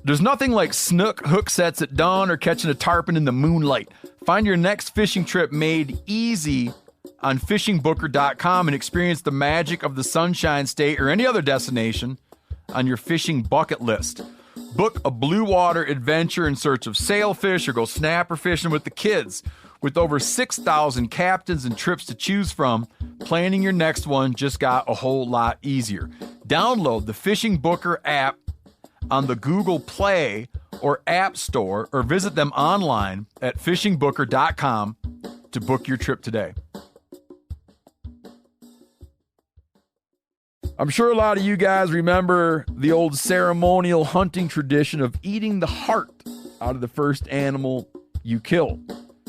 There's nothing like snook hook sets at dawn or catching a tarpon in the moonlight. Find your next fishing trip made easy on fishingbooker.com and experience the magic of the Sunshine State or any other destination on your fishing bucket list. Book a blue water adventure in search of sailfish or go snapper fishing with the kids. With over 6,000 captains and trips to choose from, planning your next one just got a whole lot easier. Download the Fishing Booker app on the Google Play or App Store or visit them online at fishingbooker.com to book your trip today. I'm sure a lot of you guys remember the old ceremonial hunting tradition of eating the heart out of the first animal you kill.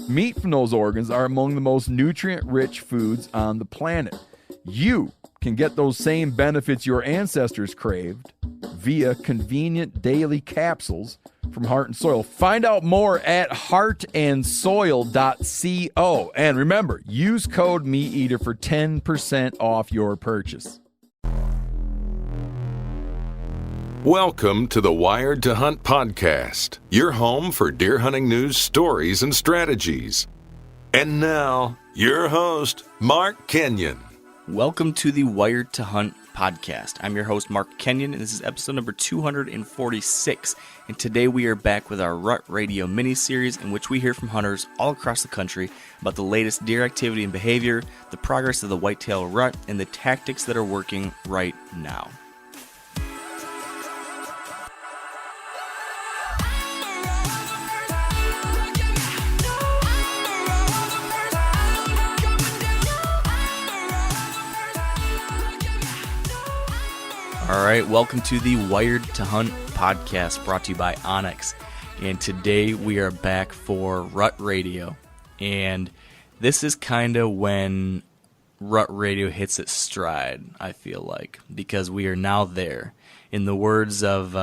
Meat from those organs are among the most nutrient-rich foods on the planet. You can get those same benefits your ancestors craved via convenient daily capsules from Heart and Soil. Find out more at heartandsoil.co. And remember, use code MeatEater for 10% off your purchase. Welcome to the Wired to Hunt podcast, your home for deer hunting news, stories, and strategies. And now, your host, Mark Kenyon. Welcome to the Wired to Hunt podcast. I'm your host, Mark Kenyon, and this is episode number 246. And today we are back with our Rut Radio mini-series in which we hear from hunters all across the country about the latest deer activity and behavior, the progress of the whitetail rut, and the tactics that are working right now. All right, welcome to the Wired to Hunt podcast brought to you by Onyx. And today we are back for Rut Radio. And this is kind of when Rut Radio hits its stride, I feel like, because we are now there. In the words of,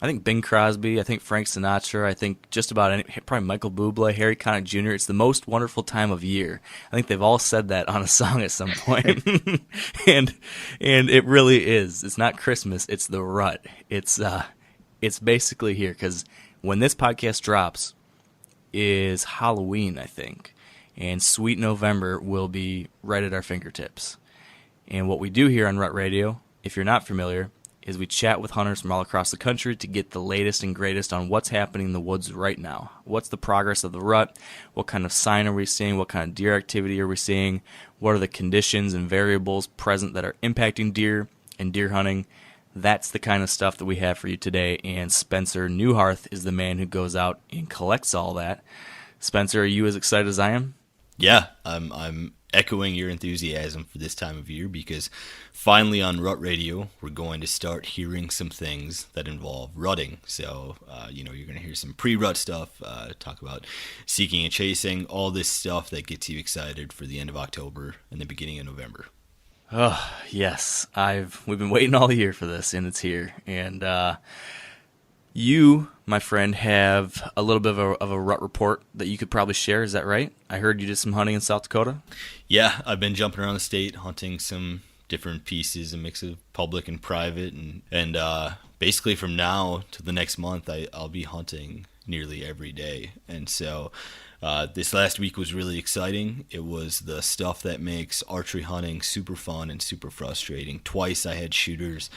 I think Bing Crosby, I think Frank Sinatra, I think just about any, probably Michael Bublé, Harry Connick Jr., it's the most wonderful time of year. I think they've all said that on a song at some point. and it really is. It's not Christmas, it's the rut. It's basically here, because when this podcast drops is Halloween, I think. And Sweet November will be right at our fingertips. And what we do here on Rut Radio, if you're not familiar, is we chat with hunters from all across the country to get the latest and greatest on what's happening in the woods right now. What's the progress of the rut? What kind of sign are we seeing? What kind of deer activity are we seeing? What are the conditions and variables present that are impacting deer and deer hunting? That's the kind of stuff that we have for you today, and Spencer Newharth is the man who goes out and collects all that. Spencer, are you as excited as I am? Yeah, I'm echoing your enthusiasm for this time of year because finally on Rut Radio, we're going to start hearing some things that involve rutting. So, you're going to hear some pre-rut stuff, talk about seeking and chasing, all this stuff that gets you excited for the end of October and the beginning of November. Oh, yes. We've been waiting all year for this, and it's here. And you, my friend, have a little bit of a rut report that you could probably share. Is that right? I heard you did some hunting in South Dakota. Yeah, I've been jumping around the state, hunting some different pieces, a mix of public and private, and basically from now to the next month, I'll be hunting nearly every day. And so this last week was really exciting. It was the stuff that makes archery hunting super fun and super frustrating. Twice I had shooters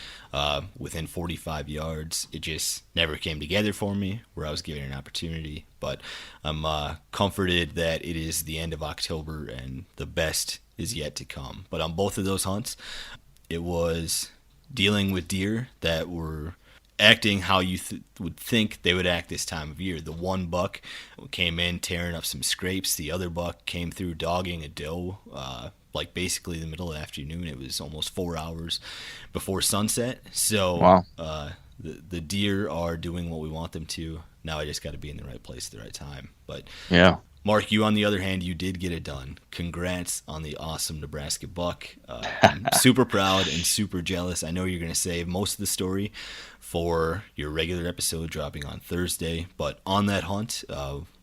within 45 yards. It just never came together for me where I was given an opportunity. But I'm comforted that it is the end of October and the best is yet to come. But on both of those hunts, it was dealing with deer that were acting how you would think they would act this time of year. The one buck came in tearing up some scrapes. The other buck came through dogging a doe, like basically the middle of the afternoon. It was almost 4 hours before sunset. So wow. The deer are doing what we want them to. Now I just got to be in the right place at the right time. But yeah. Mark, you on the other hand, you did get it done. Congrats on the awesome Nebraska buck. I'm super proud and super jealous. I know you're going to save most of the story for your regular episode dropping on Thursday. But on that hunt,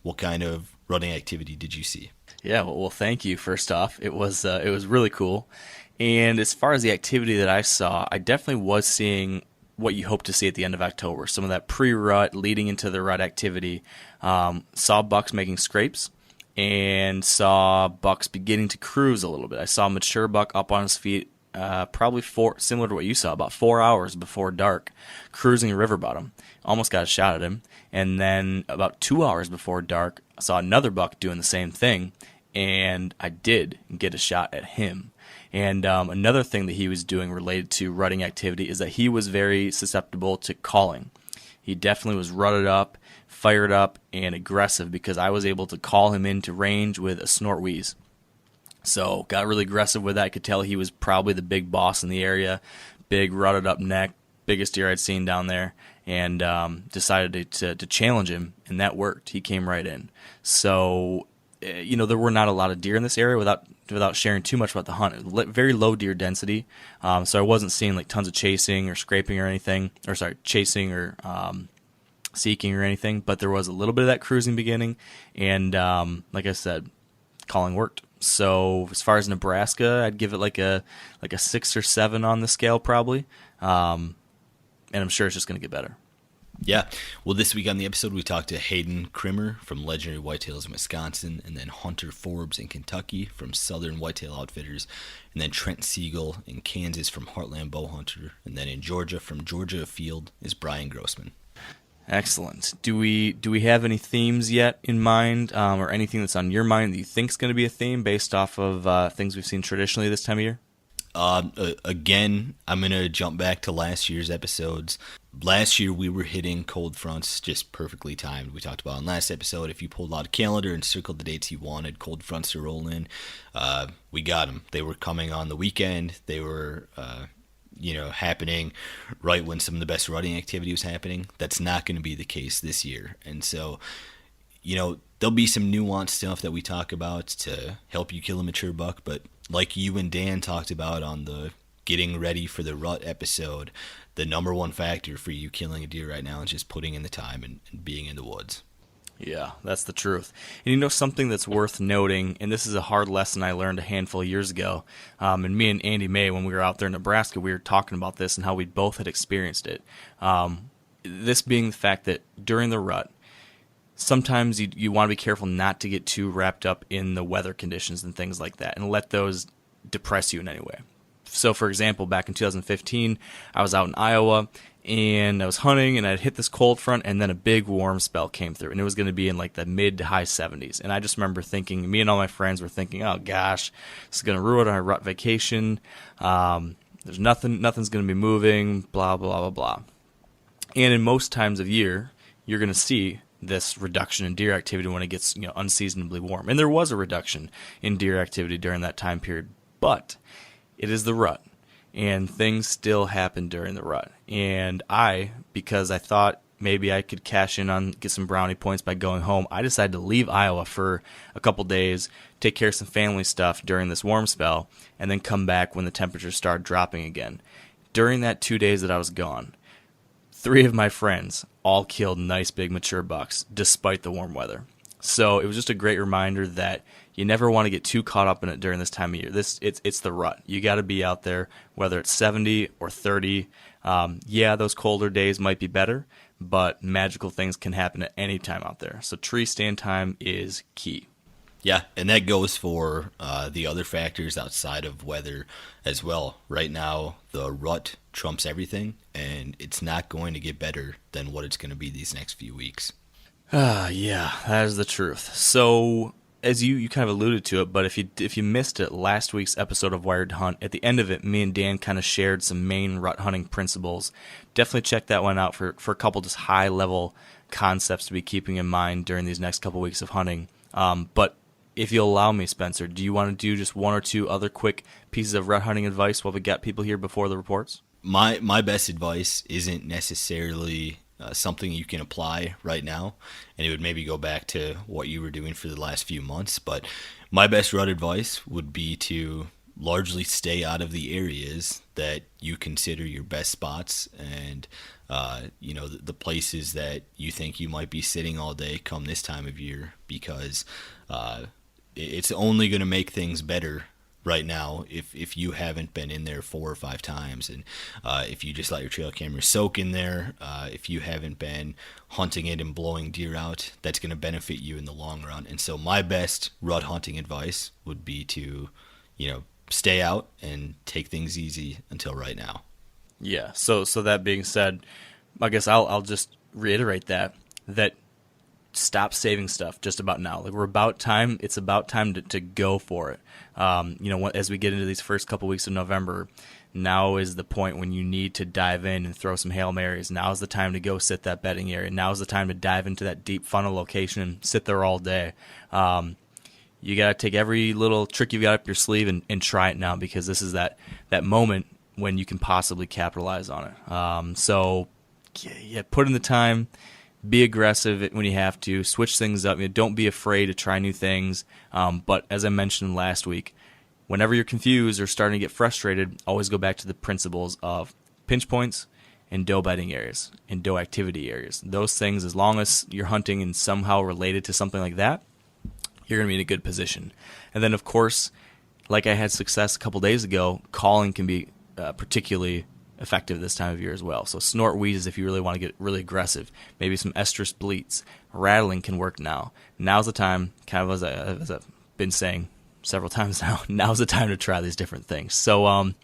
what kind of rutting activity did you see? Yeah, well, thank you. First off, it was really cool. And as far as the activity that I saw, I definitely was seeing what you hope to see at the end of October. Some of that pre-rut leading into the rut activity. Saw bucks making scrapes and saw bucks beginning to cruise a little bit. I saw a mature buck up on his feet, probably similar to what you saw, about 4 hours before dark, cruising a river bottom. Almost got a shot at him. And then about 2 hours before dark, I saw another buck doing the same thing, and I did get a shot at him. And another thing that he was doing related to rutting activity is that he was very susceptible to calling. He definitely was rutted up, fired up, and aggressive because I was able to call him into range with a snort wheeze. So got really aggressive with that. I could tell he was probably the big boss in the area, big rutted up neck, biggest deer I'd seen down there, and decided to challenge him, and that worked. He came right in. So, there were not a lot of deer in this area without sharing too much about the hunt. Very low deer density, so I wasn't seeing like tons of chasing or scraping or anything, chasing or seeking or anything, but there was a little bit of that cruising beginning, and like I said, calling worked. So as far as Nebraska, I'd give it like a 6 or 7 on the scale probably, and I'm sure it's just going to get better. Yeah. Well, this week on the episode, we talked to Hayden Krimmer from Legendary Whitetails in Wisconsin, and then Hunter Forbes in Kentucky from Southern Whitetail Outfitters, and then Trent Siegel in Kansas from Heartland Bowhunter, and then in Georgia from Georgia Field is Brian Grossman. Excellent. Do we have any themes yet in mind, or anything that's on your mind that you think is going to be a theme based off of things we've seen traditionally this time of year? Again, I'm going to jump back to last year's episodes. Last year, we were hitting cold fronts just perfectly timed. We talked about in last episode, if you pulled out a calendar and circled the dates you wanted cold fronts to roll in, we got them. They were coming on the weekend. They were, happening right when some of the best rutting activity was happening. That's not going to be the case this year. And so, there'll be some nuanced stuff that we talk about to help you kill a mature buck, but like you and Dan talked about on the getting ready for the rut episode, the number one factor for you killing a deer right now is just putting in the time and being in the woods. Yeah, that's the truth. And something that's worth noting, and this is a hard lesson I learned a handful of years ago, and me and Andy May, when we were out there in Nebraska, we were talking about this and how we both had experienced it. This being the fact that during the rut, sometimes you want to be careful not to get too wrapped up in the weather conditions and things like that and let those depress you in any way. So, for example, back in 2015, I was out in Iowa, and I was hunting, and I'd hit this cold front, and then a big warm spell came through, and it was going to be in like the mid to high 70s. And I just remember thinking, me and all my friends were thinking, oh gosh, this is going to ruin our rut vacation. There's nothing's going to be moving, blah, blah, blah, blah. And in most times of year, you're going to see this reduction in deer activity when it gets unseasonably warm. And there was a reduction in deer activity during that time period, but it is the rut, and things still happen during the rut. And because I thought maybe I could cash in on, get some brownie points by going home, I decided to leave Iowa for a couple days, take care of some family stuff during this warm spell, and then come back when the temperatures started dropping again. During that 2 days that I was gone, 3 of my friends all killed nice big mature bucks despite the warm weather. So it was just a great reminder that you never want to get too caught up in it during this time of year. It's the rut. You got to be out there, whether it's 70 or 30. Those colder days might be better, but magical things can happen at any time out there. So tree stand time is key. Yeah, and that goes for the other factors outside of weather as well. Right now, the rut trumps everything, and it's not going to get better than what it's going to be these next few weeks. Yeah, that is the truth. So, as you kind of alluded to it, but if you missed it, last week's episode of Wired to Hunt, at the end of it, me and Dan kind of shared some main rut hunting principles. Definitely check that one out for a couple just high-level concepts to be keeping in mind during these next couple weeks of hunting. But if you'll allow me, Spencer, do you want to do just 1 or 2 other quick pieces of rut hunting advice while we got people here before the reports? My best advice isn't necessarily something you can apply right now, and it would maybe go back to what you were doing for the last few months, but my best rut advice would be to largely stay out of the areas that you consider your best spots, and the places that you think you might be sitting all day come this time of year, because it's only going to make things better right now if you haven't been in there 4 or 5 times, and if you just let your trail camera soak in there, if you haven't been hunting it and blowing deer out, that's going to benefit you in the long run. And so my best rut hunting advice would be to, stay out and take things easy until right now. Yeah. So that being said, I guess I'll just reiterate that stop saving stuff just about now. Like, it's about time to go for it. As we get into these first couple weeks of November, now is the point when you need to dive in and throw some Hail Marys. Now is the time to go sit that bedding area. Now is the time to dive into that deep funnel location and sit there all day. You got to take every little trick you've got up your sleeve and try it now, because this is that moment when you can possibly capitalize on it. So put in the time. Be aggressive when you have to. Switch things up. Don't be afraid to try new things. But as I mentioned last week, whenever you're confused or starting to get frustrated, always go back to the principles of pinch points and doe bedding areas and doe activity areas. Those things, as long as you're hunting and somehow related to something like that, you're going to be in a good position. And then, of course, like I had success a couple days ago, calling can be particularly effective this time of year as well. So snort wheezes if you really want to get really aggressive. Maybe some estrus bleats. Rattling can work now. Now's the time, kind of as I've been saying several times now, now's the time to try these different things. So I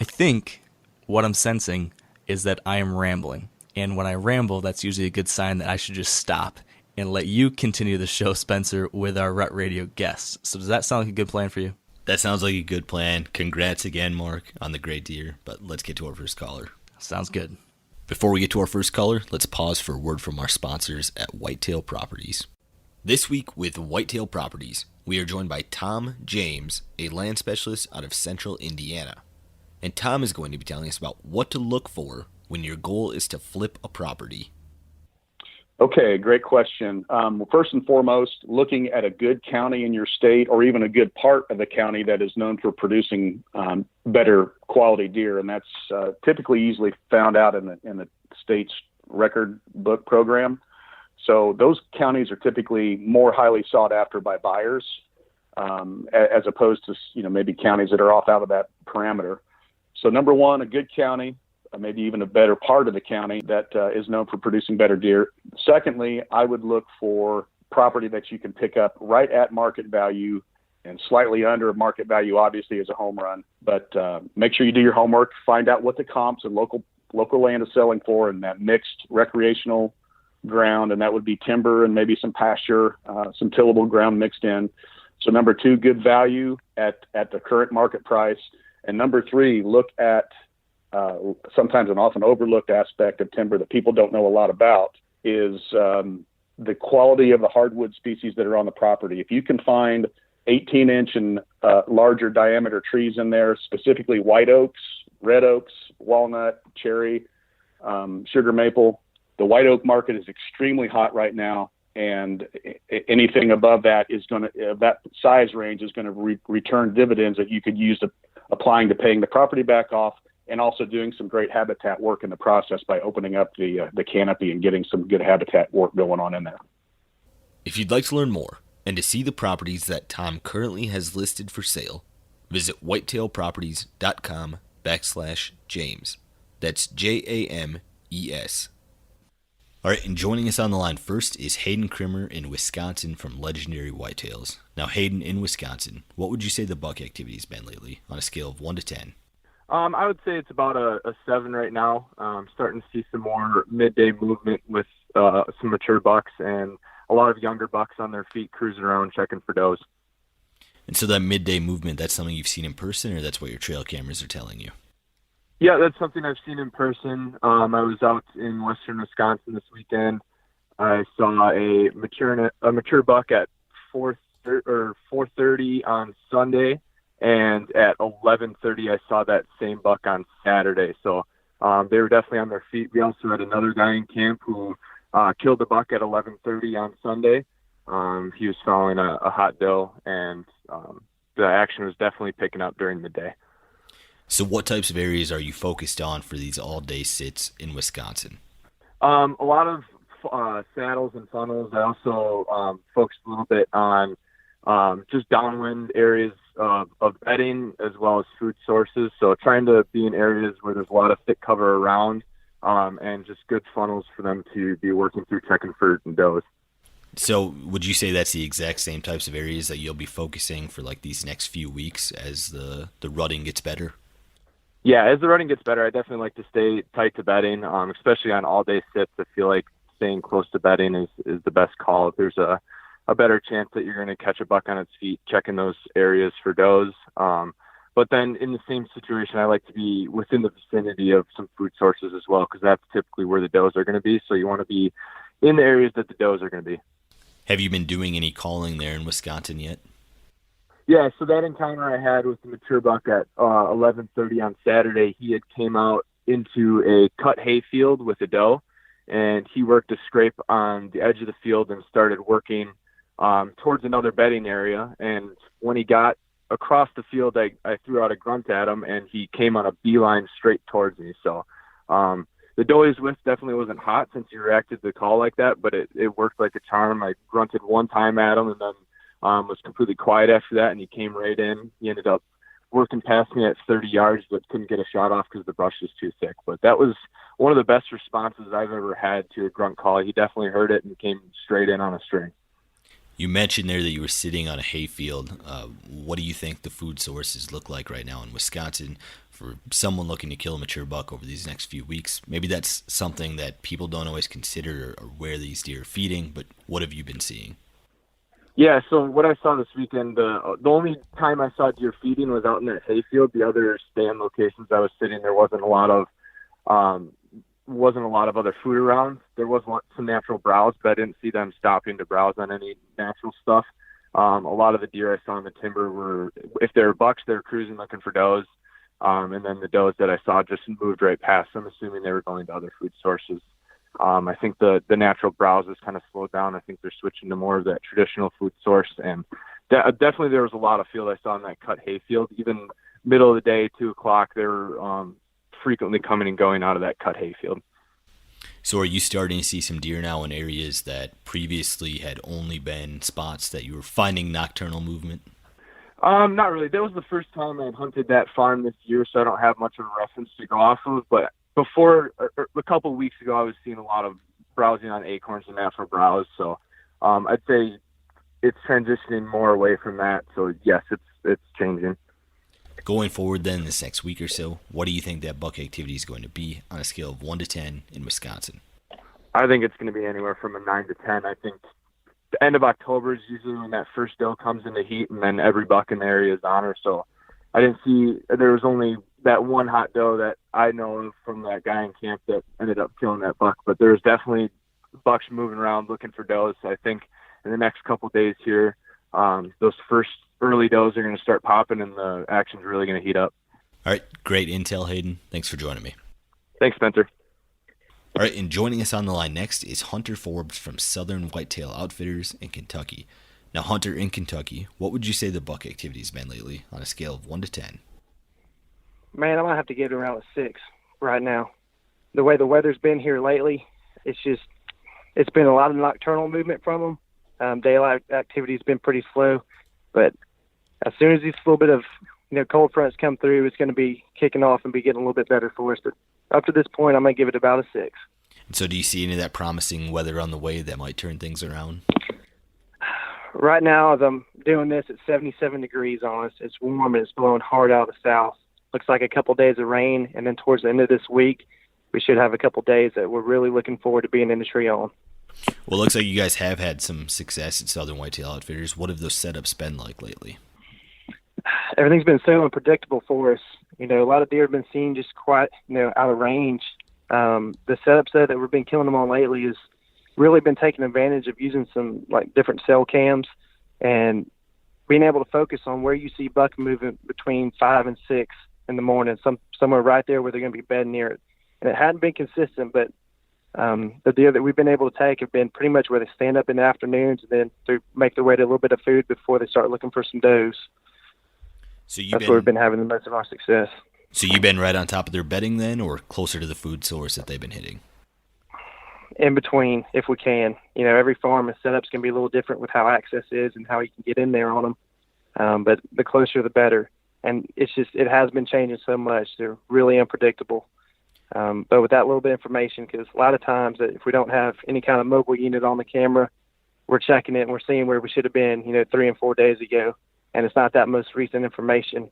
think what I'm sensing is that I am rambling. And when I ramble, that's usually a good sign that I should just stop and let you continue the show, Spencer, with our Rut Radio guests. So does that sound like a good plan for you? That sounds like a good plan. Congrats again, Mark, on the great deer. But let's get to our first caller. Sounds good. Before we get to our first caller, let's pause for a word from our sponsors at Whitetail Properties. This week with Whitetail Properties, we are joined by Tom James, a land specialist out of central Indiana. And Tom is going to be telling us about what to look for when your goal is to flip a property. Okay, great question. First and foremost, looking at a good county in your state, or even a good part of the county that is known for producing better quality deer, and that's typically easily found out in the state's record book program. So those counties are typically more highly sought after by buyers, as opposed to maybe counties that are off out of that parameter. So number one, a good county, maybe even a better part of the county that is known for producing better deer. Secondly, I would look for property that you can pick up right at market value, and slightly under market value obviously is a home run. But make sure you do your homework, find out what the comps and local land is selling for in that mixed recreational ground, and that would be timber and maybe some pasture, some tillable ground mixed in. So number two, good value at the current market price. And number three, look at sometimes an often overlooked aspect of timber that people don't know a lot about is the quality of the hardwood species that are on the property. If you can find 18-inch and larger diameter trees in there, specifically white oaks, red oaks, walnut, cherry, sugar maple, the white oak market is extremely hot right now, and anything above that is going to that size range is going to return dividends that you could use applying to paying the property back off, and also doing some great habitat work in the process by opening up the canopy and getting some good habitat work going on in there. If you'd like to learn more and to see the properties that Tom currently has listed for sale, visit whitetailproperties.com/James. That's JAMES. All right, and joining us on the line first is Hayden Krimmer in Wisconsin from Legendary Whitetails. Now, Hayden, in Wisconsin, what would you say the buck activity has been lately on a scale of 1 to 10? I would say it's about a 7 right now. Starting to see some more midday movement with some mature bucks and a lot of younger bucks on their feet cruising around checking for does. And so that midday movement, that's something you've seen in person, or that's what your trail cameras are telling you? Yeah, that's something I've seen in person. I was out in western Wisconsin this weekend. I saw a mature buck at 4:30 on Sunday, and at 11:30 I saw that same buck on Saturday. So they were definitely on their feet. We also had another guy in camp who killed a buck at 11:30 on Sunday. He was following a hot doe, and the action was definitely picking up during the day. So what types of areas are you focused on for these all-day sits in Wisconsin? A lot of saddles and funnels. I also focused a little bit on just downwind areas of bedding as well as food sources. So trying to be in areas where there's a lot of thick cover around, and just good funnels for them to be working through checking for does. So would you say that's the exact same types of areas that you'll be focusing for like these next few weeks as the rutting gets better? Yeah, as the rutting gets better, I definitely like to stay tight to bedding, especially on all-day sits. I feel like staying close to bedding is the best call. If there's a better chance that you're going to catch a buck on its feet, checking those areas for does. But then in the same situation, I like to be within the vicinity of some food sources as well, because that's typically where the does are going to be. So you want to be in the areas that the does are going to be. Have you been doing any calling there in Wisconsin yet? Yeah, so that encounter I had with the mature buck at 11:30 on Saturday, he had came out into a cut hay field with a doe, and he worked a scrape on the edge of the field and started working towards another bedding area. And when he got across the field, I threw out a grunt at him, and he came on a beeline straight towards me. So the doe he's with definitely wasn't hot since he reacted to the call like that, but it worked like a charm. I grunted one time at him and then was completely quiet after that, and he came right in. He ended up working past me at 30 yards, but couldn't get a shot off because the brush was too thick. But that was one of the best responses I've ever had to a grunt call. He definitely heard it and came straight in on a string. You mentioned there that you were sitting on a hayfield. What do you think the food sources look like right now in Wisconsin for someone looking to kill a mature buck over these next few weeks? Maybe that's something that people don't always consider or where these deer are feeding, but what have you been seeing? Yeah, so what I saw this weekend, the only time I saw deer feeding was out in that hayfield. The other stand locations I was sitting, there wasn't a lot of other food around. There was some natural browse, but I didn't see them stopping to browse on any natural stuff. A lot of the deer I saw in the timber were, if they were bucks, they were cruising looking for does. And then the does that I saw just moved right past. I'm assuming they were going to other food sources. I think the natural browse has kind of slowed down. I think they're switching to more of that traditional food source. And definitely there was a lot of field I saw in that cut hay field. Even middle of the day, 2 o'clock, they were frequently coming and going out of that cut hay field. So are you starting to see some deer now in areas that previously had only been spots that you were finding nocturnal movement? Not really. That was the first time I'd hunted that farm this year, so I don't have much of a reference to go off of. But before, a couple of weeks ago, I was seeing a lot of browsing on acorns and natural browse. So I'd say it's transitioning more away from that. So yes, it's changing. Going forward then this next week or so, what do you think that buck activity is going to be on a scale of 1 to 10 in Wisconsin? I think it's going to be anywhere from a 9 to 10. I think the end of October is usually when that first doe comes into heat, and then every buck in the area is on her. So I didn't see, there was only that one hot doe that I know of from that guy in camp that ended up killing that buck. But there's definitely bucks moving around looking for does. I think in the next couple of days here, those first early does are going to start popping, and the action's really going to heat up. All right, great intel, Hayden. Thanks for joining me. Thanks, Spencer. All right, and joining us on the line next is Hunter Forbes from Southern Whitetail Outfitters in Kentucky. Now, Hunter, in Kentucky, what would you say the buck activity's been lately on a scale of 1 to 10? Man, I might have to give it around a 6 right now. The way the weather's been here lately, it's been a lot of nocturnal movement from them. Daylight activity's been pretty slow, but as soon as these little bit of cold fronts come through, it's going to be kicking off and be getting a little bit better for us. But up to this point, I'm going to give it about a 6. And so do you see any of that promising weather on the way that might turn things around? Right now, as I'm doing this, it's 77 degrees on us. It's warm and it's blowing hard out of the south. Looks like a couple days of rain, and then towards the end of this week, we should have a couple days that we're really looking forward to being in the tree on. Well, it looks like you guys have had some success at Southern Whitetail Outfitters. What have those setups been like lately? Everything's been so unpredictable for us. A lot of deer have been seen just quite, out of range. The setup set that we've been killing them on lately has really been taking advantage of using some different cell cams and being able to focus on where you see buck moving between 5 and 6 in the morning, somewhere right there where they're going to be bedding near it. And it hadn't been consistent, but the deer that we've been able to take have been pretty much where they stand up in the afternoons and then make their way to a little bit of food before they start looking for some does. So that's where we've been having the most of our success. So you've been right on top of their bedding then, or closer to the food source that they've been hitting? In between, if we can. Every farm and setup's going to be a little different with how access is and how you can get in there on them. but the closer the better. And it has been changing so much. They're really unpredictable. But with that little bit of information, because a lot of times if we don't have any kind of mobile unit on the camera, we're checking it and we're seeing where we should have been, 3 and 4 days ago. And it's not that most recent information.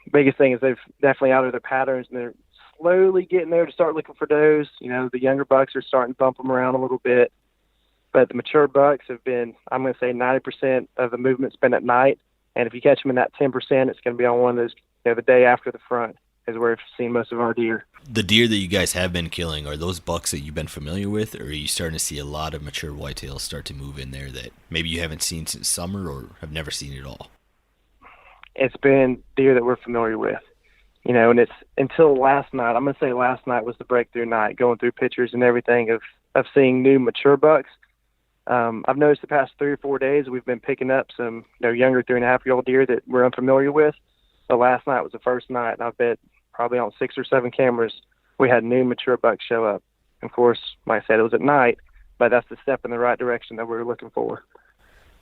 The biggest thing is they've definitely altered their patterns, and they're slowly getting there to start looking for does. The younger bucks are starting to bump them around a little bit. But the mature bucks have been, I'm going to say 90% of the movement's been at night. And if you catch them in that 10%, it's going to be on one of those, the day after the front is where we've seen most of our deer. The deer that you guys have been killing, are those bucks that you've been familiar with, or are you starting to see a lot of mature whitetails start to move in there that maybe you haven't seen since summer or have never seen at all? It's been deer that we're familiar with, and it's until last night. I'm going to say last night was the breakthrough night, going through pictures and everything of seeing new mature bucks. I've noticed the past 3 or 4 days we've been picking up some younger 3.5-year-old deer that we're unfamiliar with. But last night was the first night, and I bet probably on 6 or 7 cameras we had new mature bucks show up. Of course, like I said, it was at night, but that's the step in the right direction that we were looking for.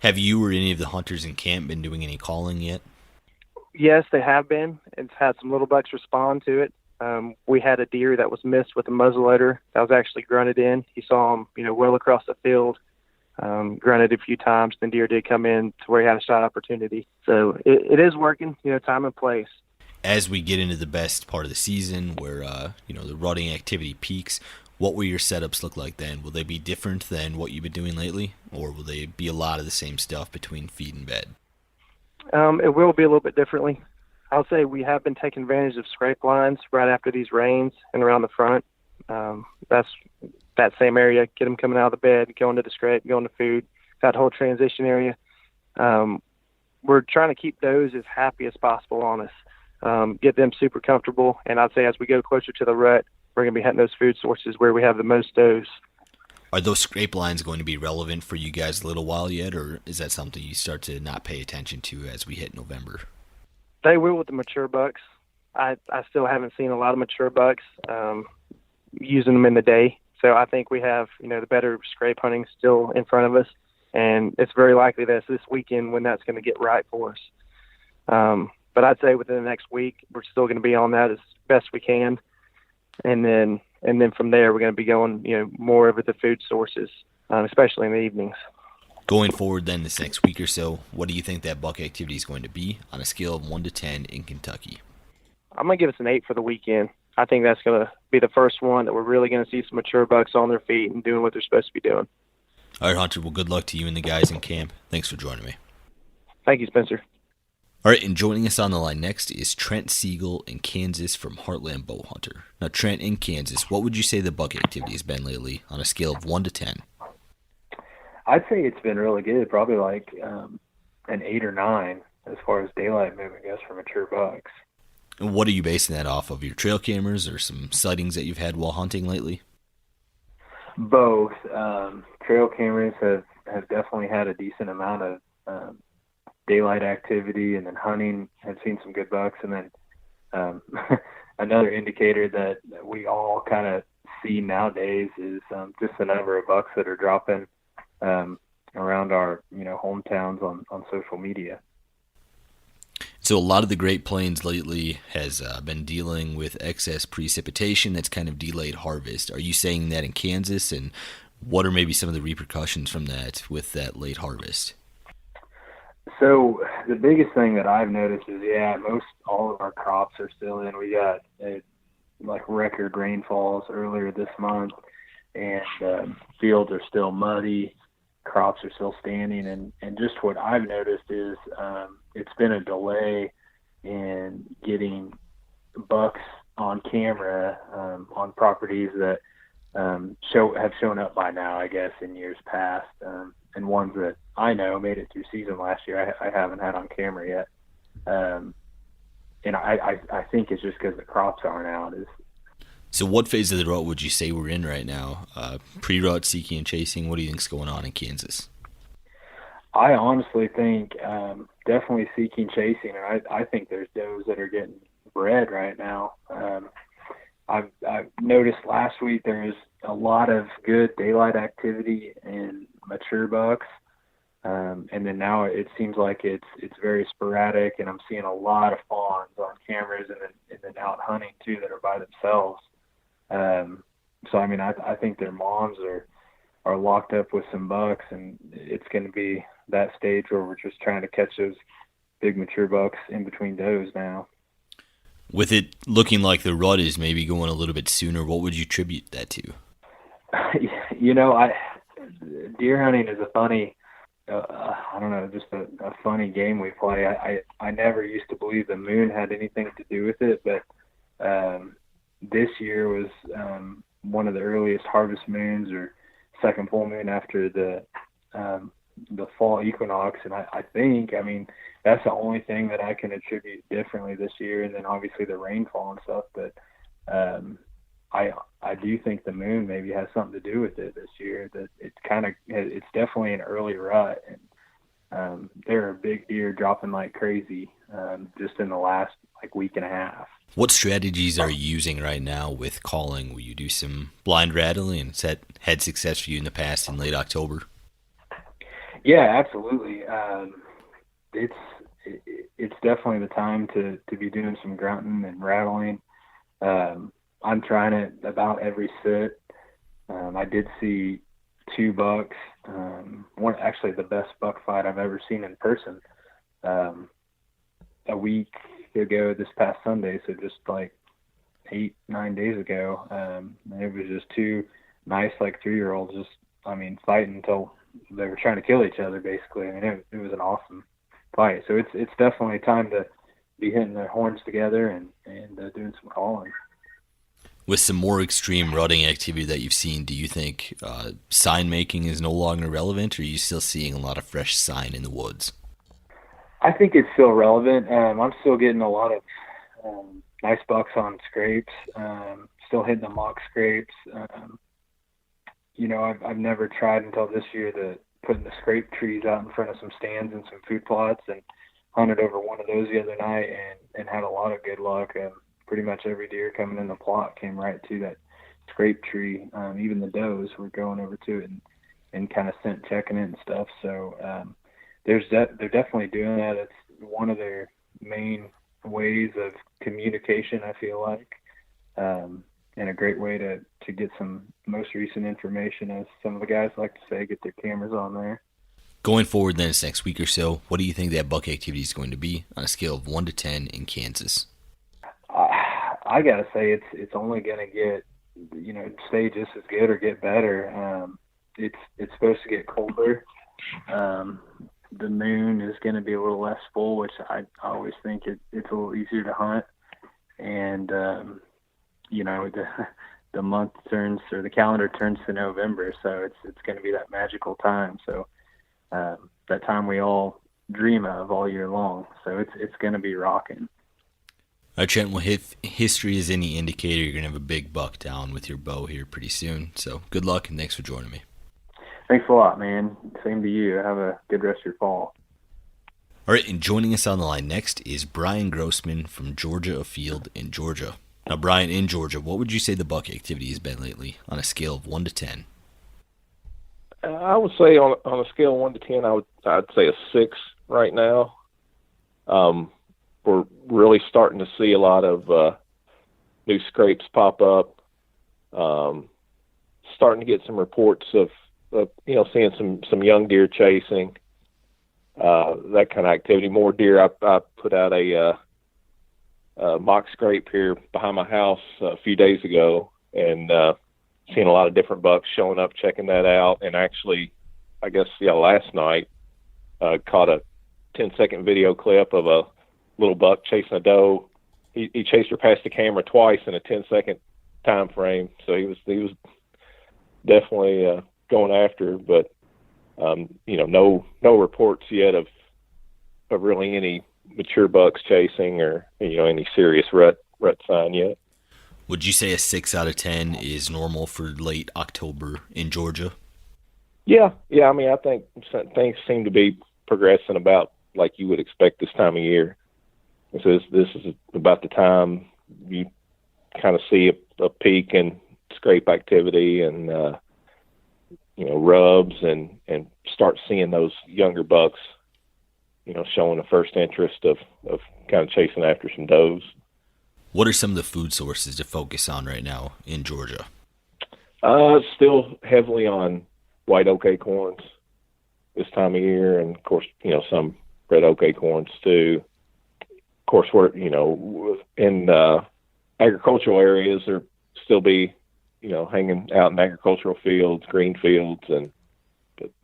Have you or any of the hunters in camp been doing any calling yet? Yes, they have been. It's had some little bucks respond to it. We had a deer that was missed with a muzzleloader that was actually grunted in. He saw him, well across the field. Grunted a few times, then deer did come in to where he had a shot opportunity. So it is working, time and place. As we get into the best part of the season where, the rutting activity peaks, what will your setups look like then? Will they be different than what you've been doing lately, or will they be a lot of the same stuff between feed and bed? It will be a little bit differently. I'll say we have been taking advantage of scrape lines right after these rains and around the front. That's that same area, get them coming out of the bed, going to the scrape, going to food, that whole transition area. We're trying to keep those as happy as possible on us, get them super comfortable. And I'd say as we go closer to the rut, we're going to be hitting those food sources where we have the most does. Are those scrape lines going to be relevant for you guys a little while yet, or is that something you start to not pay attention to as we hit November? They will with the mature bucks. I still haven't seen a lot of mature bucks using them in the day. So I think we have, the better scrape hunting still in front of us. And it's very likely that it's this weekend when that's going to get right for us. But I'd say within the next week, we're still going to be on that as best we can. And then from there, we're going to be going, more over the food sources, especially in the evenings. Going forward then this next week or so, what do you think that buck activity is going to be on a scale of 1 to 10 in Kentucky? I'm going to give us an 8 for the weekend. I think that's going to be the first one that we're really going to see some mature bucks on their feet and doing what they're supposed to be doing. All right, Hunter. Well, good luck to you and the guys in camp. Thanks for joining me. Thank you, Spencer. All right, and joining us on the line next is Trent Siegel in Kansas from Heartland Bow Hunter. Now, Trent, in Kansas, what would you say the buck activity has been lately on a scale of 1 to 10? I'd say it's been really good, probably like an 8 or 9 as far as daylight movement goes for mature bucks. And what are you basing that off of, your trail cameras or some sightings that you've had while hunting lately? Both. Trail cameras have definitely had a decent amount of daylight activity, and then hunting have seen some good bucks. And then another indicator that we all kind of see nowadays is just the number of bucks that are dropping around our hometowns on social media. So a lot of the Great Plains lately has been dealing with excess precipitation that's kind of delayed harvest. Are you saying that in Kansas, and what are maybe some of the repercussions from that with that late harvest? So the biggest thing that I've noticed is, most all of our crops are still in. We got record rainfalls earlier this month, and fields are still muddy, crops are still standing, and just what I've noticed is it's been a delay in getting bucks on camera on properties that have shown up by now, I guess, in years past, and ones that I know made it through season last year I haven't had on camera yet. And I think it's just because the crops aren't out. So what phase of the rut would you say we're in right now? Pre-rut, seeking and chasing, what do you think's going on in Kansas? I honestly think definitely seeking, chasing, and I think there's does that are getting bred right now. I've noticed last week there was a lot of good daylight activity in mature bucks, And then now it seems like it's very sporadic, and I'm seeing a lot of fawns on cameras and then out hunting too that are by themselves. So I mean, I think their moms are locked up with some bucks, and it's going to be that stage where we're just trying to catch those big mature bucks in between does now. With it looking like the rut is maybe going a little bit sooner, what would you attribute that to? Deer hunting is a funny, I don't know, just a funny game we play. I never used to believe the moon had anything to do with it, but this year was one of the earliest harvest moons, or second full moon after the fall equinox, and I think, I mean, that's the only thing that I can attribute differently this year, and then obviously the rainfall and stuff, but I do think the moon maybe has something to do with it this year, that it's definitely an early rut, and there are big deer dropping like crazy just in the last week and a half. What strategies are you using right now with calling? Will you do some blind rattling, and has that had success for you in the past in late October? Yeah, absolutely. It's definitely the time to be doing some grunting and rattling. I'm trying it about every sit. I did see 2 bucks. One, actually the best buck fight I've ever seen in person. A week ago this past Sunday, so just 8-9 days ago. It was just 2 nice 3-year-olds just, fighting until they were trying to kill each other, basically. It was an awesome fight. So it's definitely time to be hitting their horns together and doing some calling. With some more extreme rutting activity that you've seen, do you think sign making is no longer relevant, or are you still seeing a lot of fresh sign in the woods? I think it's still relevant. I'm still getting a lot of nice bucks on scrapes, still hitting the mock scrapes. I've never tried until this year to putting the scrape trees out in front of some stands and some food plots, and hunted over one of those the other night and had a lot of good luck. Pretty much every deer coming in the plot came right to that scrape tree. Even the does were going over to it and kind of scent checking it and stuff. So they're definitely doing that. It's one of their main ways of communication, I feel like, and a great way to get some most recent information, as some of the guys like to say, get their cameras on there. Going forward then, this next week or so, what do you think that buck activity is going to be on a scale of 1 to 10 in Kansas? I gotta say it's only gonna get, stay just as good or get better. It's supposed to get colder. The moon is gonna be a little less full, which I always think it's a little easier to hunt. And the month turns, or the calendar turns to November, so it's gonna be that magical time. So that time we all dream of all year long. So it's gonna be rocking. All right, Trent, well, if history is any indicator, you're going to have a big buck down with your bow here pretty soon. So good luck, and thanks for joining me. Thanks a lot, man. Same to you. Have a good rest of your fall. All right, and joining us on the line next is Brian Grossman from Georgia Afield in Georgia. Now, Brian, in Georgia, what would you say the buck activity has been lately on a scale of 1 to 10? I would say on a scale of 1 to 10, I'd say a 6 right now. We're really starting to see a lot of new scrapes pop up. Starting to get some reports of seeing some young deer chasing, that kind of activity. More deer. I put out a mock scrape here behind my house a few days ago, and seeing a lot of different bucks showing up, checking that out. And actually, I guess last night caught a 10-second video clip of a little buck chasing a doe. He chased her past the camera twice in a 10-second time frame. So he was definitely going after her, but no reports yet of really any mature bucks chasing or any serious rut sign yet. Would you say a 6 out of 10 is normal for late October in Georgia? Yeah. I think things seem to be progressing about like you would expect this time of year. This is about the time you kind of see a peak in scrape activity and rubs and start seeing those younger bucks, showing the first interest of kind of chasing after some does. What are some of the food sources to focus on right now in Georgia? Still heavily on white oak acorns this time of year, and of course, some red oak acorns too. Of course, we're in agricultural areas, there still be hanging out in agricultural fields, green fields,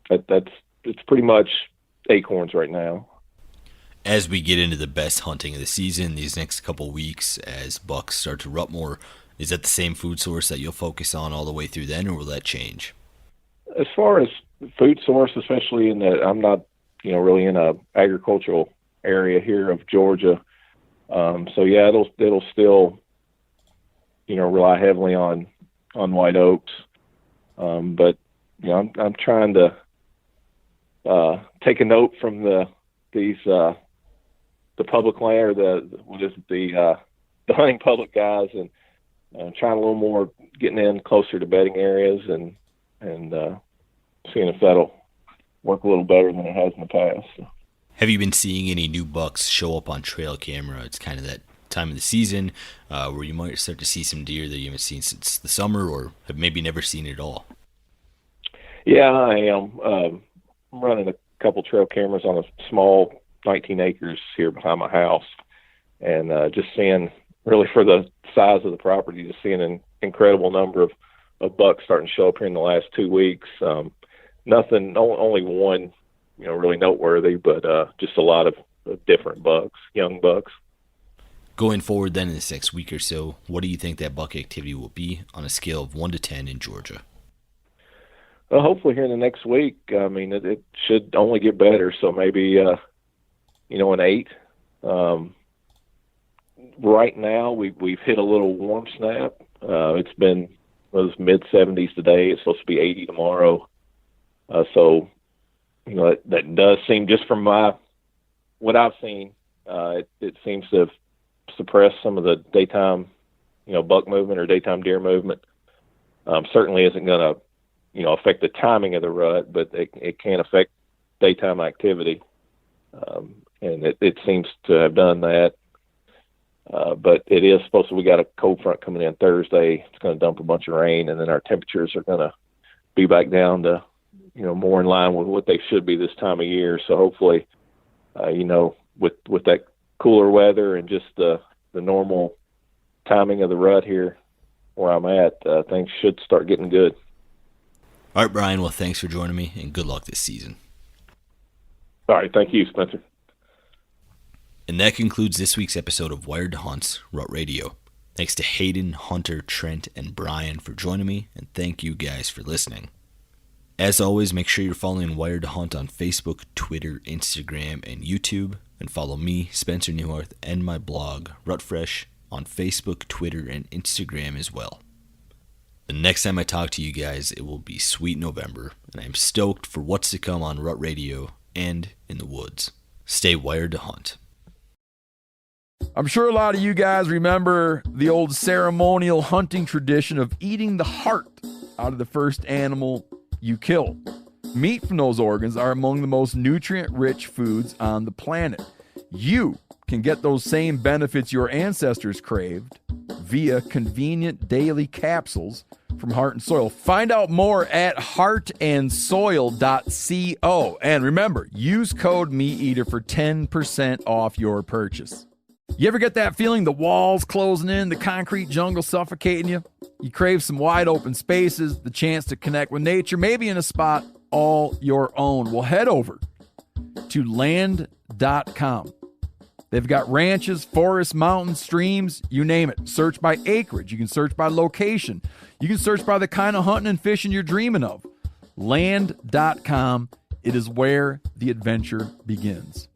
but it's pretty much acorns right now. As we get into the best hunting of the season these next couple weeks, as bucks start to rut more, is that the same food source that you'll focus on all the way through then, or will that change? As far as food source, especially in that I'm not, really in a agricultural area here of Georgia. So yeah, it'll still, rely heavily on white oaks. But I'm trying to take a note from the public land, or the hunting public guys, and trying a little more, getting in closer to bedding areas and seeing if that'll work a little better than it has in the past. So. Have you been seeing any new bucks show up on trail camera? It's kind of that time of the season where you might start to see some deer that you haven't seen since the summer, or have maybe never seen it at all. Yeah, I am. I'm running a couple trail cameras on a small 19 acres here behind my house, and just seeing, really for the size of the property, just seeing an incredible number of bucks starting to show up here in the last 2 weeks. Nothing, only one, really noteworthy, but just a lot of different bucks, young bucks. Going forward then in this next week or so, what do you think that buck activity will be on a scale of 1 to 10 in Georgia? Well, hopefully here in the next week, it should only get better. So maybe, an 8. Right now we've hit a little warm snap. It's been those mid-70s today. It's supposed to be 80 tomorrow. So, that does seem, just from what I've seen, it seems to have suppressed some of the daytime, buck movement or daytime deer movement. Certainly isn't going to, affect the timing of the rut, but it can affect daytime activity. And it seems to have done that. But it is supposed to, we got a cold front coming in Thursday. It's going to dump a bunch of rain, and then our temperatures are going to be back down to, more in line with what they should be this time of year. So hopefully, with that cooler weather and just the normal timing of the rut here where I'm at, things should start getting good. All right, Brian. Well, thanks for joining me, and good luck this season. All right. Thank you, Spencer. And that concludes this week's episode of Wired to Hunt's Rut Radio. Thanks to Hayden, Hunter, Trent, and Brian for joining me, and thank you guys for listening. As always, make sure you're following Wired to Hunt on Facebook, Twitter, Instagram, and YouTube, and follow me, Spencer Neuharth, and my blog, Rutfresh, on Facebook, Twitter, and Instagram as well. The next time I talk to you guys, it will be sweet November, and I'm stoked for what's to come on Rut Radio and in the woods. Stay wired to hunt. I'm sure a lot of you guys remember the old ceremonial hunting tradition of eating the heart out of the first animal you kill. Meat from those organs are among the most nutrient-rich foods on the planet. You can get those same benefits your ancestors craved via convenient daily capsules from Heart and Soil. Find out more at heartandsoil.co. And remember, use code MeatEater for 10% off your purchase. You ever get that feeling the walls closing in, the concrete jungle suffocating you? You crave some wide open spaces, the chance to connect with nature, maybe in a spot all your own. Well, head over to land.com. They've got ranches, forests, mountains, streams, you name it. Search by acreage. You can search by location. You can search by the kind of hunting and fishing you're dreaming of. Land.com. It is where the adventure begins.